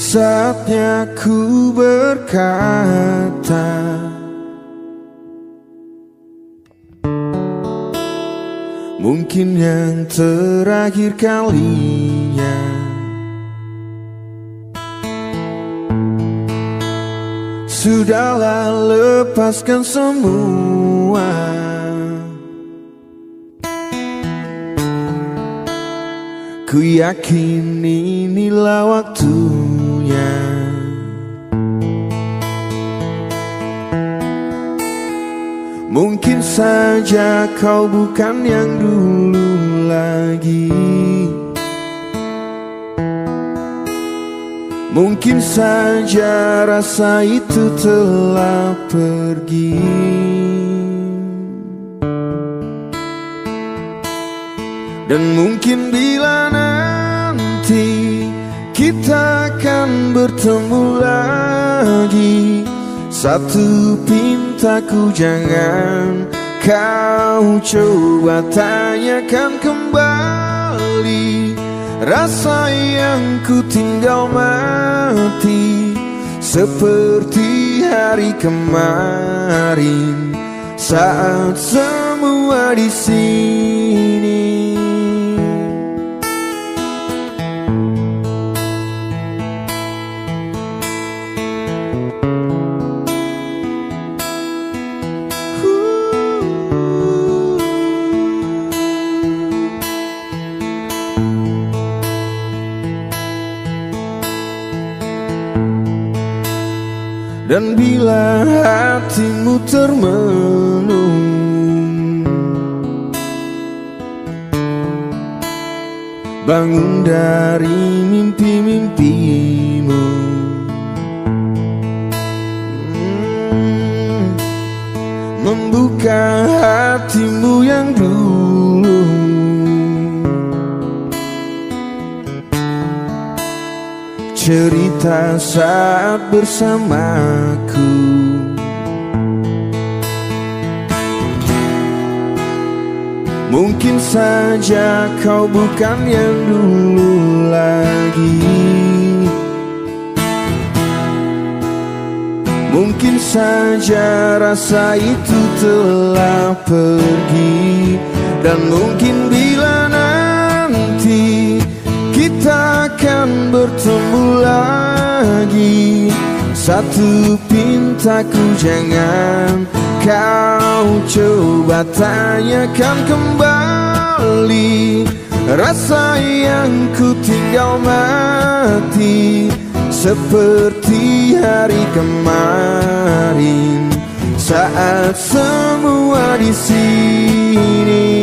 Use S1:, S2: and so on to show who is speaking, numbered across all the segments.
S1: Saatnya ku berkata, mungkin yang terakhir kalinya. Sudahlah, lepaskan semua. Ku yakin inilah waktunya. Mungkin saja kau bukan yang dulu lagi. Mungkin saja rasa itu telah pergi. Dan mungkin bila nanti kita akan bertemu lagi, satu pintaku jangan kau coba tanyakan kembali. Rasa yang ku tinggal mati seperti hari kemarin saat semua di sini. Dan bila hatimu termenung, bangun dari mimpi-mimpimu. Membuka hatimu yang dulu. Cerita saat bersamaku. Mungkin saja kau bukan yang dulu lagi. Mungkin saja rasa itu telah pergi. Dan mungkin bila nanti kita akan bertemu lagi, satu pintaku jangan kau coba tanyakan kembali. Rasa yang ku tinggal mati seperti hari kemarin saat semua di sini.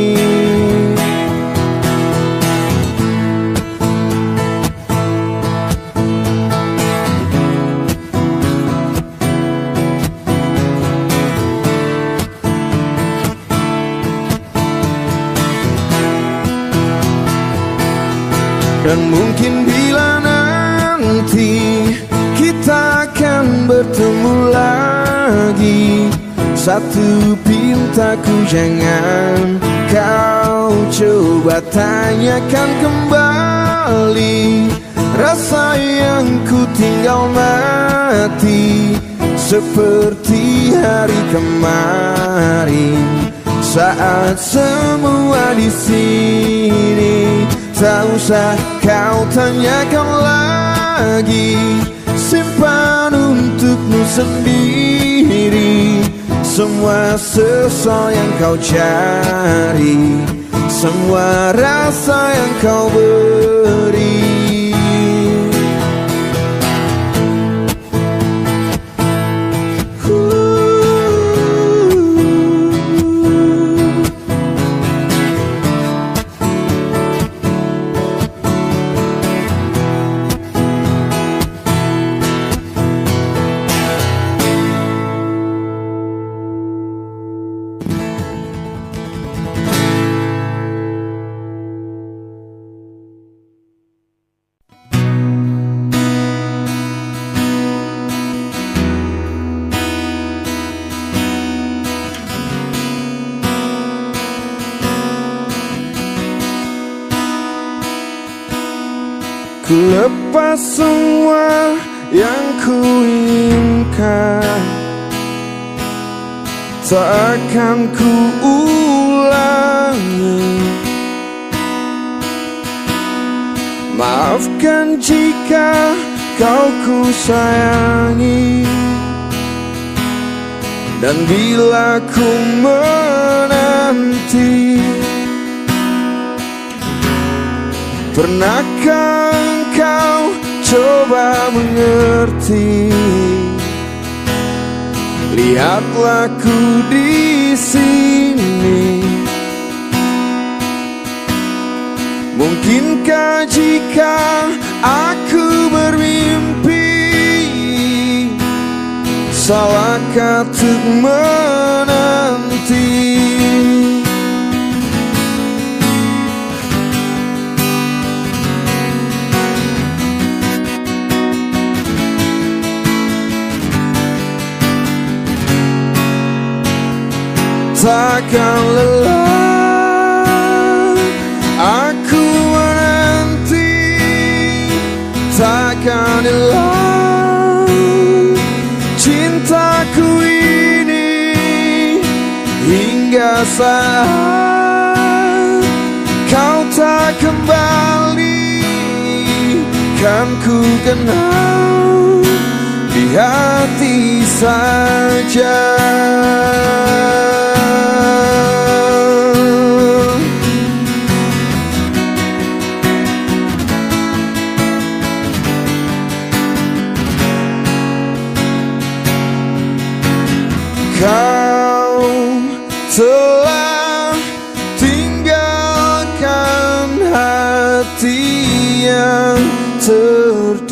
S1: Dan mungkin bila nanti kita akan bertemu lagi, satu pintaku jangan kau coba tanyakan kembali. Rasa yang ku tinggal mati seperti hari kemarin saat semua di sini. Tak usah kau tanyakan lagi, simpan untukmu sendiri. Semua sesuatu yang kau cari, semua rasa yang kau beri. Ku lepas semua yang ku inginkan, tak akan ku ulangi. Maafkan jika kau ku sayangi, dan bila ku menanti, pernahkah engkau coba mengerti? Lihatlah ku di sini. Mungkinkah jika aku bermimpi, salahkah untuk menanti? Takkan lelah aku menanti, takkan lelah cintaku ini, hingga saat kau tak kembali, kan ku kenal di hati saja. Kau telah tinggalkan hati yang terdalam,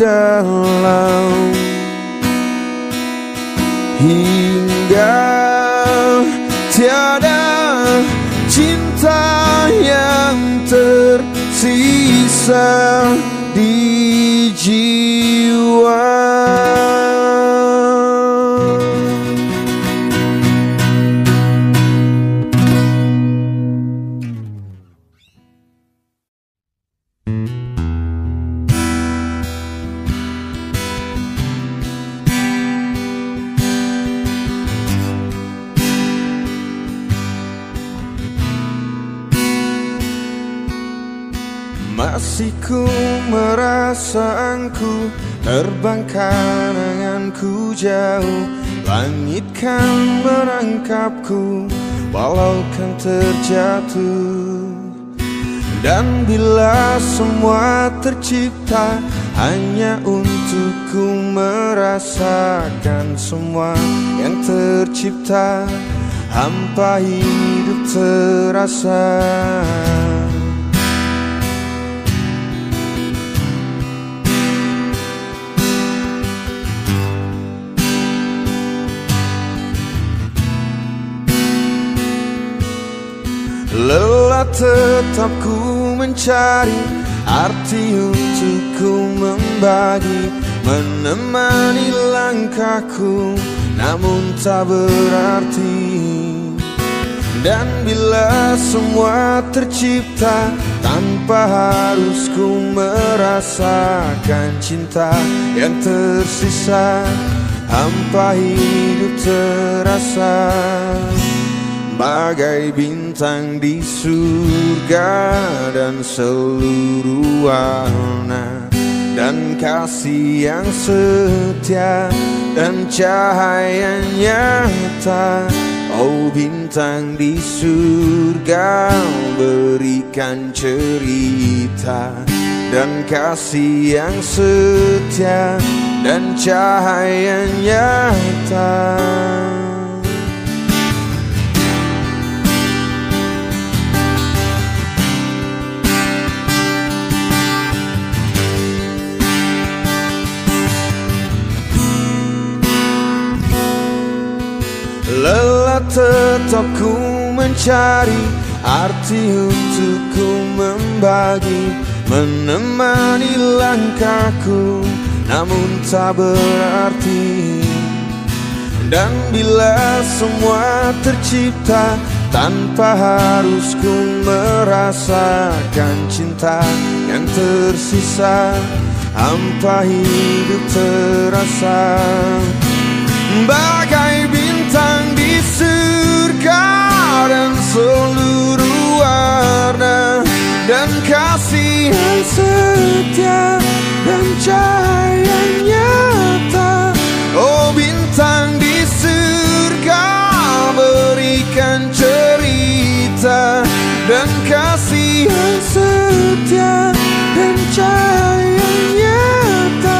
S1: hingga tiada cinta yang tersisa di jiwa. Masih ku merasa angku, terbang kenanganku jauh. Langit kan merangkapku, walau kan terjatuh. Dan bila semua tercipta hanya untukku merasakan semua yang tercipta, hampa hidup terasa. Lelah tetap ku mencari arti untuk ku membagi, menemani langkahku namun tak berarti. Dan bila semua tercipta tanpa harus ku merasakan cinta yang tersisa, hampa hidup terasa. Bagai bintang di surga dan seluruh warna, dan kasih yang setia dan cahaya nyata. Oh bintang di surga, berikan cerita dan kasih yang setia dan cahaya nyata. Lelah tetap ku mencari arti untuk ku membagi, menemani langkahku namun tak berarti. Dan bila semua tercipta tanpa harus ku merasakan cinta yang tersisa, hampa hidup terasa bagai bintang di surga dan seluruh warna dan kasih yang setia dan cahaya nyata. Oh bintang di surga, berikan cerita dan kasih yang setia dan cahaya nyata.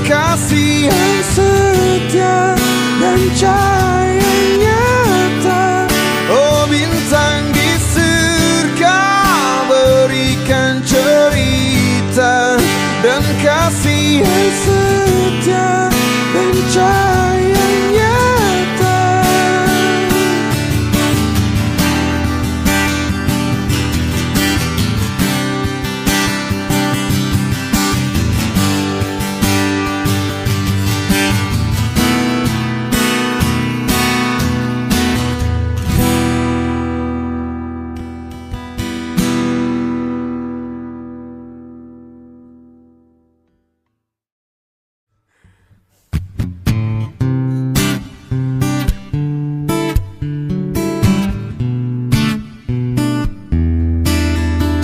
S1: Kasih yang setia dan cahaya nyata. Oh bintang di surga, berikan cerita dan kasih yang setia dan cahaya nyata.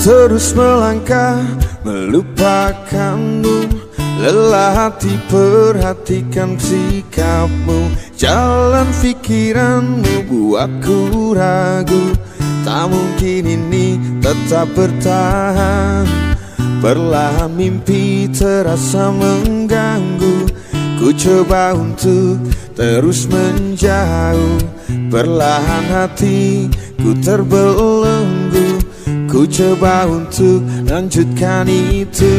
S1: Terus melangkah melupakanmu, lelah hati perhatikan sikapmu. Jalan pikiranmu buatku ragu, tak mungkin ini tetap bertahan. Perlahan mimpi terasa mengganggu, ku coba untuk terus menjauh. Perlahan hatiku terbelenggu, ku coba untuk lanjutkan itu.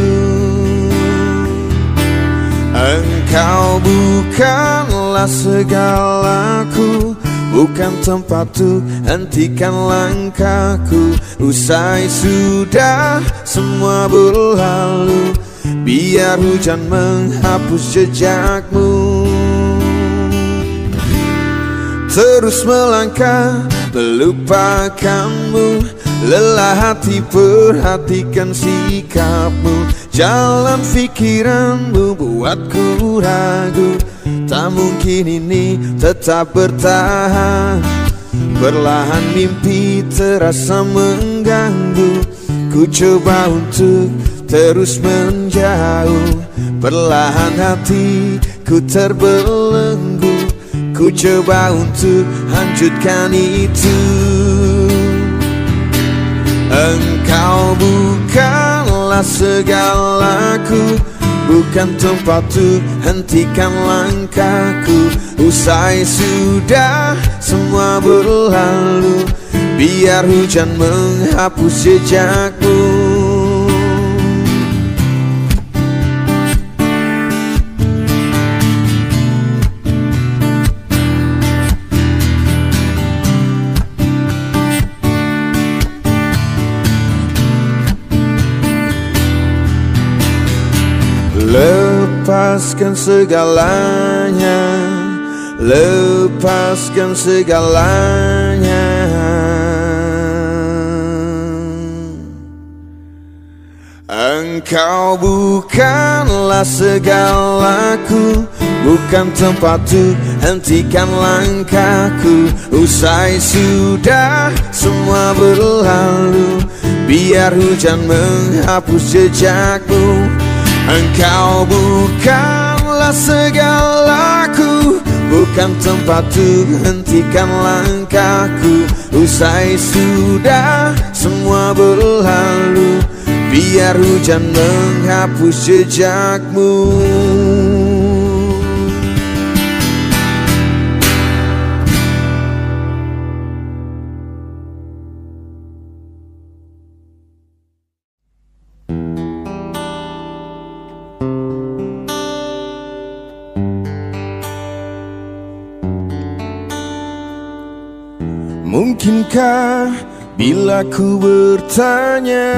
S1: Engkau bukanlah segalaku, bukan tempatku, hentikan langkahku. Usai sudah semua berlalu, biar hujan menghapus jejakmu. Terus melangkah melupakanmu, lelah hati perhatikan sikapmu. Jalan pikiranmu buatku ragu, tak mungkin ini tetap bertahan. Perlahan mimpi terasa mengganggu, ku coba untuk terus menjauh. Perlahan hatiku terbelenggu, ku coba untuk lanjutkan itu. Engkau bukanlah segalaku, bukan tempatku, hentikan langkahku. Usai sudah semua berlalu, biar hujan menghapus jejakmu. Lepaskan segalanya, lepaskan segalanya. Engkau bukanlah segalaku, bukan tempatku, hentikan langkahku. Usai sudah semua berlalu, biar hujan menghapus jejakmu. Engkau bukanlah segalaku, bukan tempatku, hentikan langkahku. Usai sudah semua berlalu, biar hujan menghapus jejakmu. Mungkinkah bila ku bertanya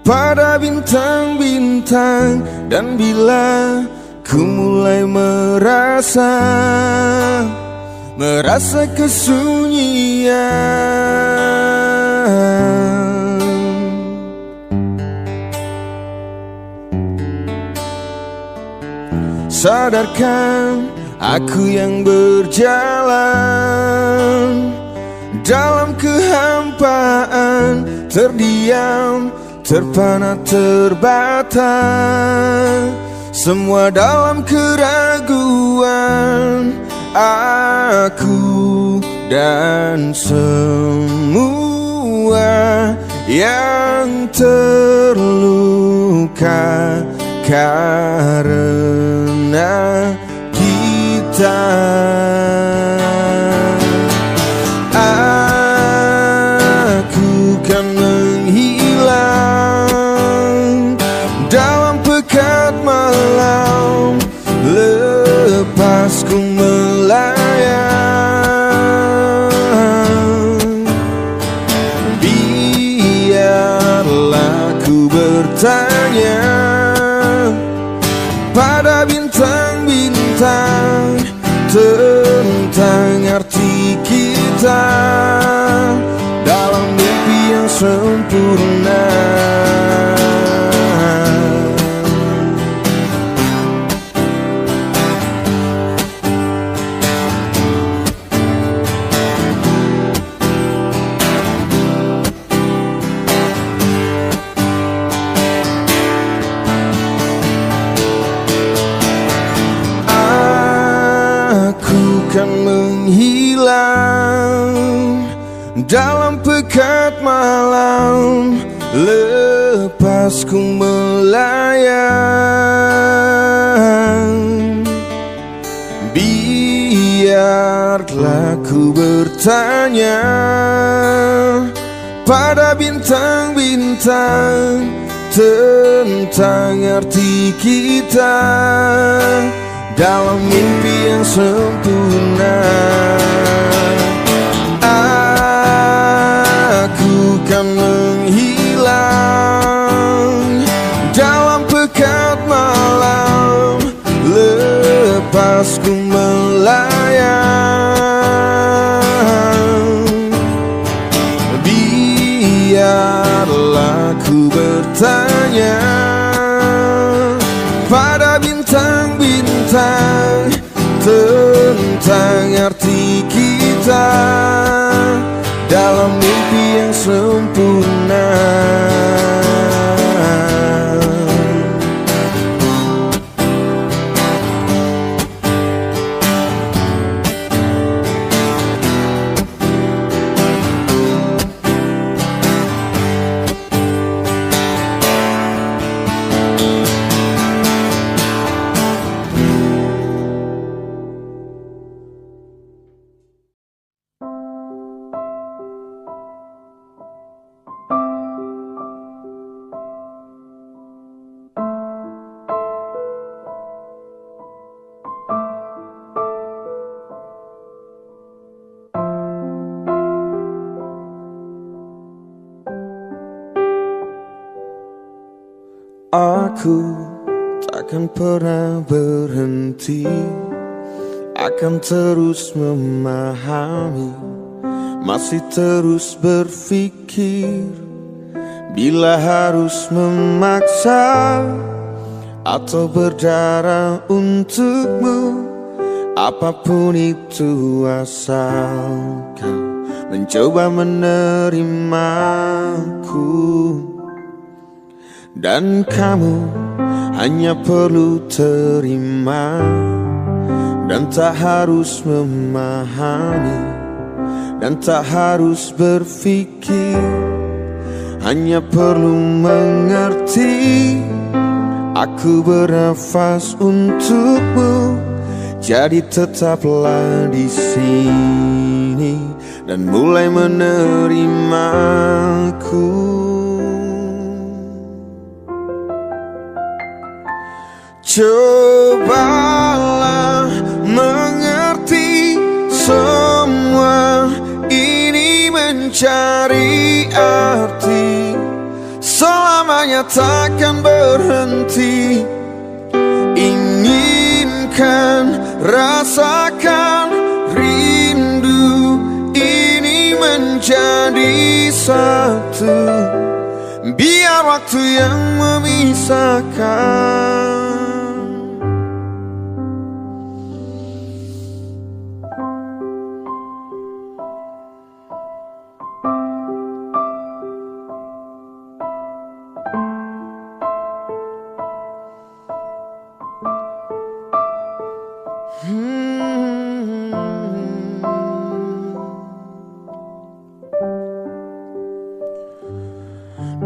S1: pada bintang-bintang, dan bila ku mulai merasa kesunyian, sadarkan aku yang berjalan dalam kehampaan, terdiam, terpana, terbata, semua dalam keraguan. Aku dan semua yang terluka karena kita. Aku kan menghilang dalam pekat malam, lepas ku melayang. Biarlah ku bertanya pada bintang-bintang tentang arti kita dalam mimpi yang sempurna. Kan menghilang dalam pekat malam, lepas ku melayang. Biarlah ku bertanya pada bintang-bintang tentang arti kita dalam mimpi yang sempurna. Aku kan menghilang dalam pekat malam, lepas ku melayang. Biarlah ku bertanya pada bintang-bintang tentang arti kita dalam mimpi yang sempurna. Aku takkan pernah berhenti, akan terus memahami, masih terus berpikir. Bila harus memaksa atau berdarah untukmu, apapun itu asal kau mencoba menerimaku. Dan kamu hanya perlu terima, dan tak harus memahami, dan tak harus berpikir, hanya perlu mengerti. Aku bernafas untukmu, jadi tetaplah di sini dan mulai menerimaku. Cobalah mengerti semua mencari arti, selamanya takkan berhenti. Inginkan, rasakan rindu ini menjadi satu. Biar waktu yang memisahkan.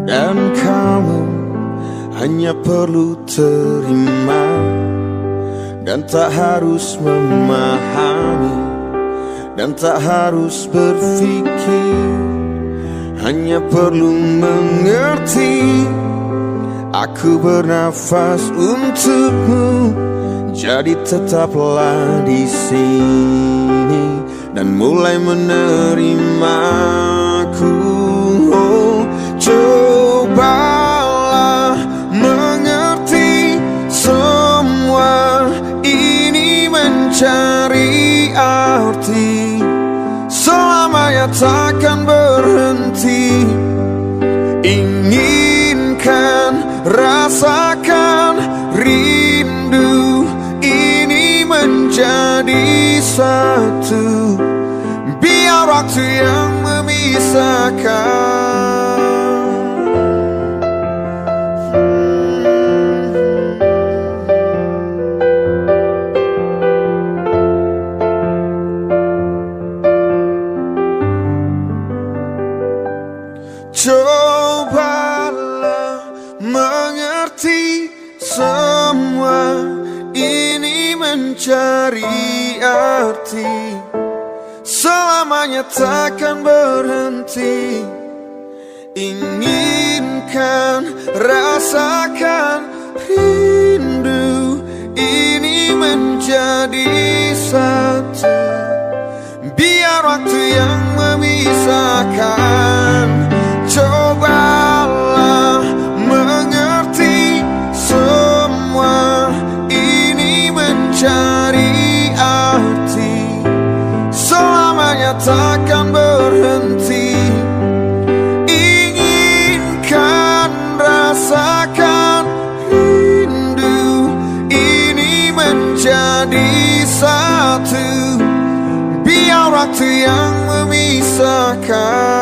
S1: Dan kamu hanya perlu terima, dan tak harus memahami, dan tak harus berpikir. Hanya perlu mengerti, aku bernafas untukmu. Jadi tetaplah di sini dan mulai menerimaku. Oh, cobalah mengerti, semua ini mencari arti, selamanya takkan berhenti. Inginkan, rasakan rindu ini menjadi satu. Biar waktu yang memisahkan. Cobalah mengerti, semua ini mencari arti, selamanya takkan berhenti. Inginkan, rasakan rindu ini menjadi satu. Biar waktu yang memisahkan. Cobalah mengerti, semua ini mencari arti, selamanya takkan berhenti. Inginkan, rasakan rindu ini menjadi satu. Biar waktu yang memisahkan.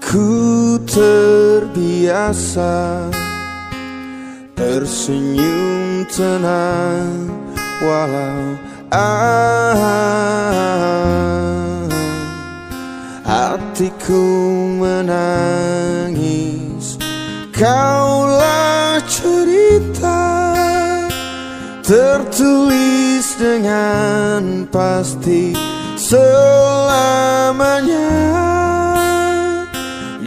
S1: Ku terbiasa tersenyum tenang walau hatiku menangis. Kaulah cerita tertulis dengan pasti selamanya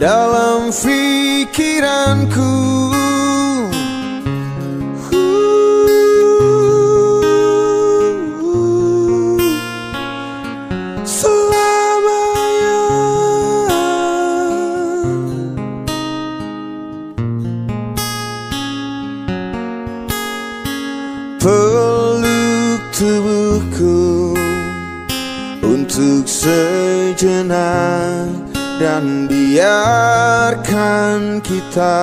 S1: dalam pikiranku. Selamanya peluk tubuhku untuk sejenak dan biarkan kita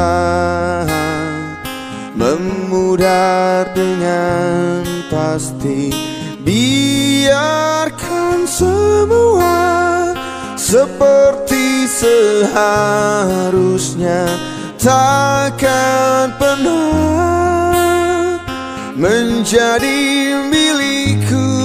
S1: memudar dengan pasti. Biarkan semua seperti seharusnya, takkan pernah menjadi milikku.